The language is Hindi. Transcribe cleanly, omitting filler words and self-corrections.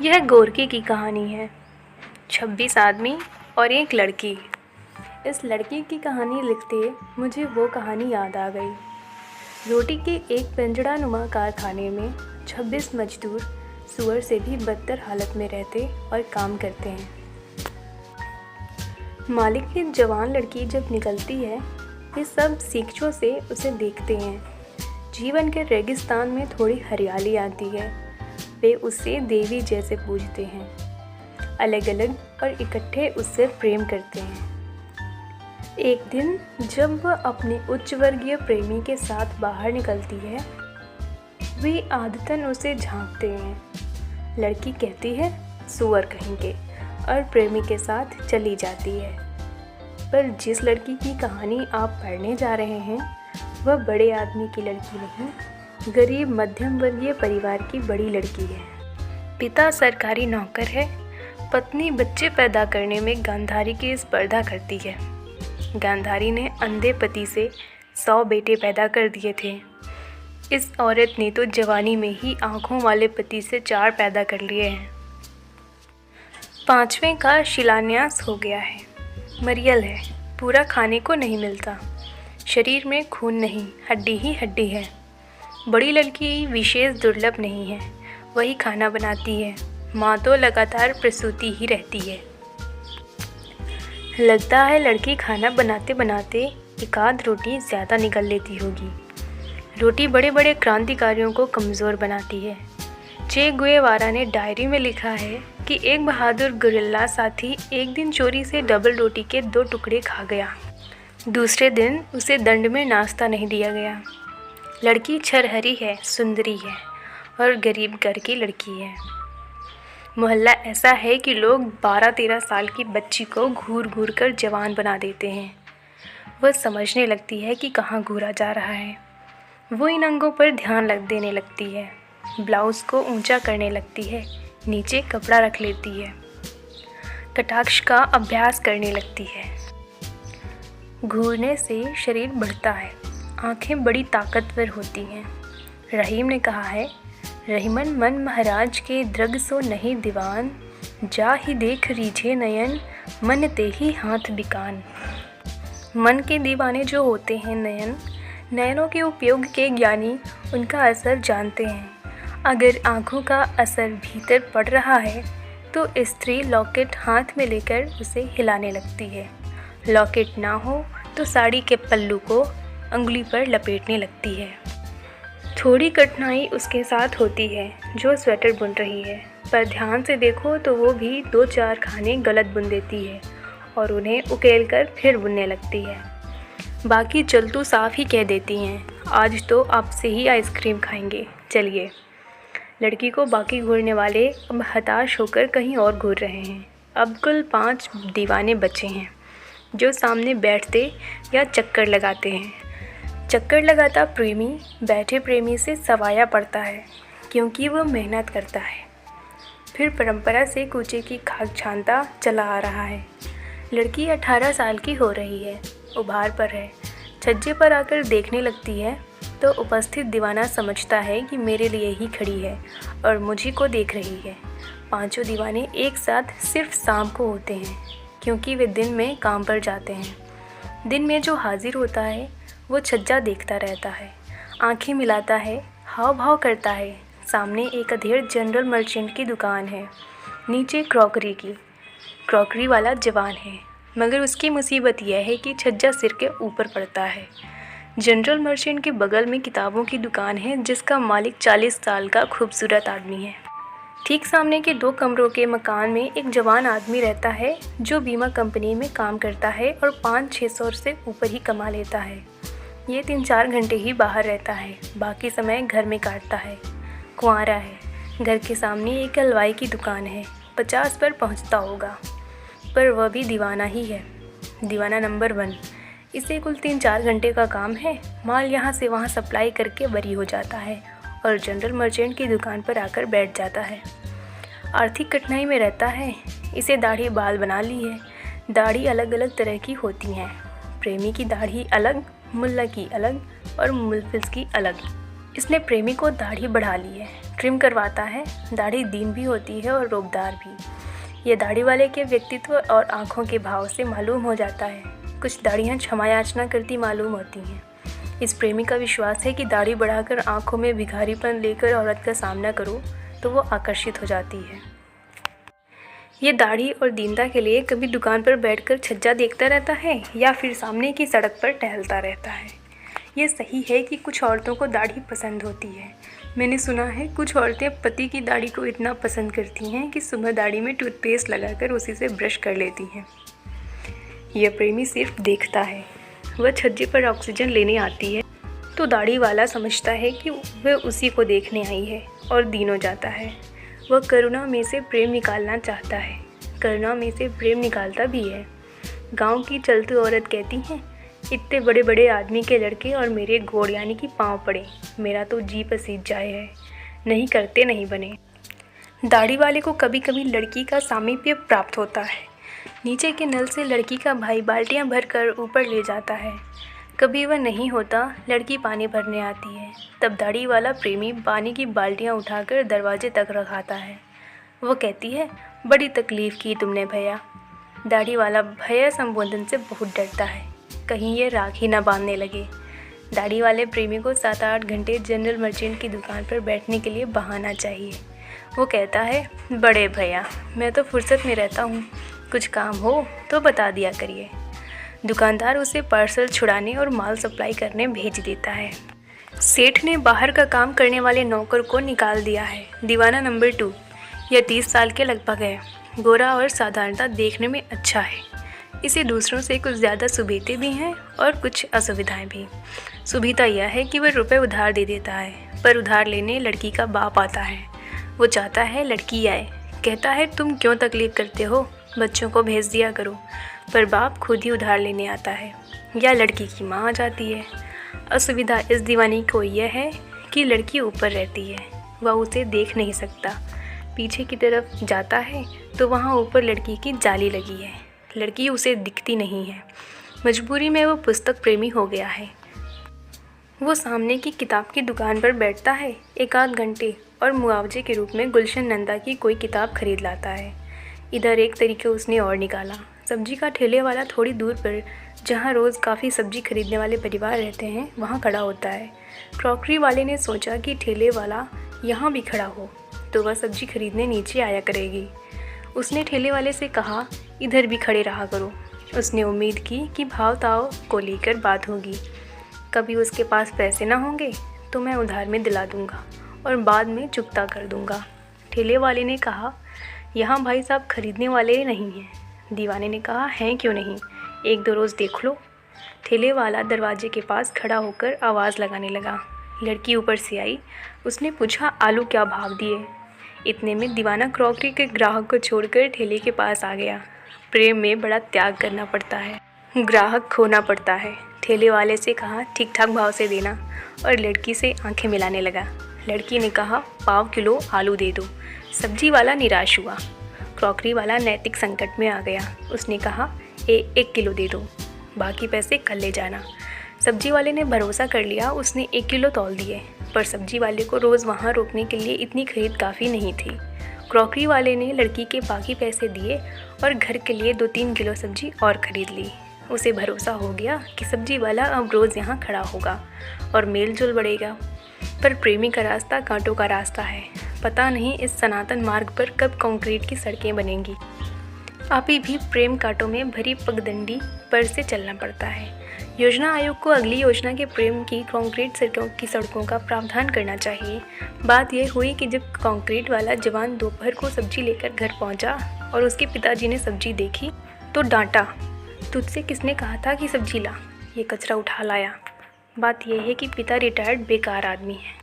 यह गोरकी की कहानी है। 26 आदमी और एक लड़की। इस लड़की की कहानी लिखते मुझे वो कहानी याद आ गई। रोटी के एक पिंजड़ा-नुमा कारखाने में 26 मजदूर सुअर से भी बदतर हालत में रहते और काम करते हैं। मालिक की जवान लड़की जब निकलती है, वे सब सीखचों से उसे देखते हैं। जीवन के रेगिस्तान में थोड़ी हरियाली आती है। वे उससे देवी जैसे पूजते हैं, अलग अलग और इकट्ठे उससे प्रेम करते हैं। एक दिन जब वह अपने उच्च वर्गीय प्रेमी के साथ बाहर निकलती है, वे आदतन उसे झांकते हैं। लड़की कहती है सुअर कहेंगे और प्रेमी के साथ चली जाती है। पर जिस लड़की की कहानी आप पढ़ने जा रहे हैं, वह बड़े आदमी की लड़की नहीं, गरीब मध्यम वर्गीय परिवार की बड़ी लड़की है। पिता सरकारी नौकर है, पत्नी बच्चे पैदा करने में गांधारी की स्पर्धा करती है। गांधारी ने अंधे पति से 100 बेटे पैदा कर दिए थे। इस औरत ने तो जवानी में ही आँखों वाले पति से 4 पैदा कर लिए हैं। 5वें का शिलान्यास हो गया है। मरियल है, पूरा खाने को नहीं मिलता। शरीर में खून नहीं, हड्डी ही हड्डी है। बड़ी लड़की विशेष दुर्लभ नहीं है, वही खाना बनाती है। माँ तो लगातार प्रसूति ही रहती है। लगता है लड़की खाना बनाते बनाते एकाध रोटी ज़्यादा निगल लेती होगी। रोटी बड़े बड़े क्रांतिकारियों को कमज़ोर बनाती है। चे गुएवारा ने डायरी में लिखा है कि एक बहादुर गुरिल्ला साथी एक दिन चोरी से डबल रोटी के 2 टुकड़े खा गया। दूसरे दिन उसे दंड में नाश्ता नहीं दिया गया। लड़की छरहरी है, सुंदरी है और गरीब घर की लड़की है। मोहल्ला ऐसा है कि लोग 12-13 साल की बच्ची को घूर घूर कर जवान बना देते हैं। वह समझने लगती है कि कहाँ घूरा जा रहा है। वो इन अंगों पर ध्यान देने लगती है। ब्लाउज़ को ऊंचा करने लगती है, नीचे कपड़ा रख लेती है, कटाक्ष का अभ्यास करने लगती है। घूरने से शरीर बढ़ता है, आँखें बड़ी ताकतवर होती हैं। रहीम ने कहा है, रहीमन मन महाराज के द्रग सो नहीं दीवान, जा ही देख रीझे नयन, मन ते ही हाथ बिकान। मन के दीवाने जो होते हैं नयनों के उपयोग के ज्ञानी उनका असर जानते हैं। अगर आँखों का असर भीतर पड़ रहा है तो स्त्री लॉकेट हाथ में लेकर उसे हिलाने लगती है। लॉकेट ना हो तो साड़ी के पल्लू को अंगुली पर लपेटने लगती है। थोड़ी कठिनाई उसके साथ होती है जो स्वेटर बुन रही है, पर ध्यान से देखो तो वो भी 2-4 खाने गलत बुन देती है और उन्हें उकेल कर फिर बुनने लगती है। बाकी चलतू साफ ही कह देती हैं, आज तो आपसे ही आइसक्रीम खाएंगे, चलिए। लड़की को बाकी घूरने वाले अब हताश होकर कहीं और घूर रहे हैं। अब कुल 5 दीवाने बचे हैं जो सामने बैठते या चक्कर लगाते हैं। चक्कर लगाता प्रेमी बैठे प्रेमी से सवाया पड़ता है, क्योंकि वह मेहनत करता है। फिर परंपरा से कूचे की खाक छानता चला आ रहा है। लड़की 18 साल की हो रही है, उभार पर है। छज्जे पर आकर देखने लगती है तो उपस्थित दीवाना समझता है कि मेरे लिए ही खड़ी है और मुझे को देख रही है। 5 दीवाने एक साथ सिर्फ शाम को होते हैं, क्योंकि वे दिन में काम पर जाते हैं। दिन में जो हाजिर होता है वो छज्जा देखता रहता है, आंखें मिलाता है, हाव भाव करता है। सामने एक अधेड़ जनरल मर्चेंट की दुकान है, नीचे क्रॉकरी वाला जवान है, मगर उसकी मुसीबत यह है कि छज्जा सिर के ऊपर पड़ता है। जनरल मर्चेंट के बगल में किताबों की दुकान है, जिसका मालिक 40 साल का खूबसूरत आदमी है। ठीक सामने के 2 कमरों के मकान में एक जवान आदमी रहता है जो बीमा कंपनी में काम करता है और 500-600 से ऊपर ही कमा लेता है। ये 3-4 घंटे ही बाहर रहता है, बाकी समय घर में काटता है। कुंवारा है। घर के सामने एक हलवाई की दुकान है, 50 पर पहुंचता होगा, पर वह भी दीवाना ही है, दीवाना नंबर 1। इसे कुल 3-4 घंटे का काम है। माल यहाँ से वहाँ सप्लाई करके बरी हो जाता है और जनरल मर्चेंट की दुकान पर आकर बैठ जाता है। आर्थिक कठिनाई में रहता है। इसे दाढ़ी बाल बना ली है। दाढ़ी अलग अलग तरह की होती हैं। प्रेमी की दाढ़ी अलग, मुल्ला की अलग और मुल्फिज की अलग। इसने प्रेमी को दाढ़ी बढ़ा ली है, ट्रिम करवाता है। दाढ़ी दीन भी होती है और रोबदार भी। ये दाढ़ी वाले के व्यक्तित्व और आँखों के भाव से मालूम हो जाता है। कुछ दाढ़ियाँ क्षमा याचना करती मालूम होती हैं। इस प्रेमी का विश्वास है कि दाढ़ी बढ़ाकर आँखों में भिखारीपन लेकर औरत का सामना करो तो वो आकर्षित हो जाती है। ये दाढ़ी और दीनता के लिए कभी दुकान पर बैठकर छज्जा देखता रहता है या फिर सामने की सड़क पर टहलता रहता है। ये सही है कि कुछ औरतों को दाढ़ी पसंद होती है। मैंने सुना है कुछ औरतें पति की दाढ़ी को इतना पसंद करती हैं कि सुबह दाढ़ी में टूथपेस्ट लगाकर उसी से ब्रश कर लेती हैं। यह प्रेमी सिर्फ देखता है। वह छज्जे पर ऑक्सीजन लेने आती है तो दाढ़ी वाला समझता है कि वह उसी को देखने आई है और दीन हो जाता है। वह करुणा में से प्रेम निकालना चाहता है, करुणा में से प्रेम निकालता भी है। गांव की चलती औरत कहती हैं, इतने बड़े बड़े आदमी के लड़के और मेरे गोड़ यानी कि पाँव पड़े, मेरा तो जी पसीज जाए है, नहीं करते नहीं बने। दाढ़ी वाले को कभी कभी लड़की का सामीप्य प्राप्त होता है। नीचे के नल से लड़की का भाई बाल्टियाँ भरकर ऊपर ले जाता है। कभी वह नहीं होता, लड़की पानी भरने आती है, तब दाढ़ी वाला प्रेमी पानी की बाल्टियाँ उठाकर दरवाजे तक रखाता है। वो कहती है, बड़ी तकलीफ़ की तुमने भैया। दाढ़ी वाला भैया संबोधन से बहुत डरता है, कहीं ये राखी ना बांधने लगे। दाढ़ी वाले प्रेमी को 7-8 घंटे जनरल मर्चेंट की दुकान पर बैठने के लिए बहाना चाहिए। वो कहता है, बड़े भैया मैं तो फुर्सत में रहता हूँ, कुछ काम हो तो बता दिया करिए। दुकानदार उसे पार्सल छुड़ाने और माल सप्लाई करने भेज देता है। सेठ ने बाहर का काम करने वाले नौकर को निकाल दिया है। दीवाना नंबर 2, यह 30 साल के लगभग है, गोरा और साधारणता देखने में अच्छा है। इसे दूसरों से कुछ ज़्यादा सुविधाएं भी हैं और कुछ असुविधाएं भी। सुविधा यह है कि वह रुपए उधार दे देता है, पर उधार लेने लड़की का बाप आता है। वो चाहता है लड़की आए, कहता है तुम क्यों तकलीफ़ करते हो, बच्चों को भेज दिया करो, पर बाप खुद ही उधार लेने आता है या लड़की की माँ आ जाती है। असुविधा इस दीवानी को यह है कि लड़की ऊपर रहती है, वह उसे देख नहीं सकता। पीछे की तरफ जाता है तो वहाँ ऊपर लड़की की जाली लगी है, लड़की उसे दिखती नहीं है। मजबूरी में वो पुस्तक प्रेमी हो गया है। वो सामने की किताब की दुकान पर बैठता है 1-8 घंटे और मुआवजे के रूप में गुलशन नंदा की कोई किताब खरीद लाता है। इधर एक तरीके उसने और निकाला। सब्जी का ठेले वाला थोड़ी दूर पर, जहाँ रोज़ काफ़ी सब्जी खरीदने वाले परिवार रहते हैं, वहाँ खड़ा होता है। क्रॉकरी वाले ने सोचा कि ठेले वाला यहाँ भी खड़ा हो तो वह सब्जी खरीदने नीचे आया करेगी। उसने ठेले वाले से कहा, इधर भी खड़े रहा करो। उसने उम्मीद की कि भाव ताव को लेकर बात होगी। कभी उसके पास पैसे ना होंगे तो मैं उधार में दिला दूँगा और बाद में चुकता कर दूँगा। ठेले वाले ने कहा, यहाँ भाई साहब खरीदने वाले नहीं हैं। दीवाने ने कहा, हैं क्यों नहीं, 1-2 रोज़ देख लो। ठेले वाला दरवाजे के पास खड़ा होकर आवाज़ लगाने लगा। लड़की ऊपर से आई। उसने पूछा, आलू क्या भाव दिए। इतने में दीवाना क्रॉकरी के ग्राहक को छोड़कर ठेले के पास आ गया। प्रेम में बड़ा त्याग करना पड़ता है, ग्राहक खोना पड़ता है। ठेले वाले से कहा, ठीक ठाक भाव से देना, और लड़की से आंखें मिलाने लगा। लड़की ने कहा, पाव किलो आलू दे दो। सब्जी वाला निराश हुआ। क्रॉकरी वाला नैतिक संकट में आ गया। उसने कहा, 1 किलो दे दो, बाकी पैसे कल ले जाना। सब्जी वाले ने भरोसा कर लिया। उसने 1 किलो तौल दिए, पर सब्जी वाले को रोज़ वहाँ रोकने के लिए इतनी खरीद काफ़ी नहीं थी। क्रॉकरी वाले ने लड़की के बाकी पैसे दिए और घर के लिए 2-3 किलो सब्जी और ख़रीद ली। उसे भरोसा हो गया कि सब्जी वाला अब रोज़ यहाँ खड़ा होगा और मेल जोल बढ़ेगा। पर प्रेमी का रास्ता कांटों का रास्ता है। पता नहीं इस सनातन मार्ग पर कब कंक्रीट की सड़कें बनेंगी। अभी भी प्रेम कांटों में भरी पगडंडी पर से चलना पड़ता है। योजना आयोग को अगली योजना के प्रेम की कंक्रीट सड़कों का प्रावधान करना चाहिए। बात यह हुई कि जब कंक्रीट वाला जवान दोपहर को सब्जी लेकर घर पहुंचा और उसके पिताजी ने सब्जी देखी तो डांटा, तुझसे किसने कहा था कि सब्जी ला, ये कचरा उठा लाया। बात यह है कि पिता रिटायर्ड बेकार आदमी है।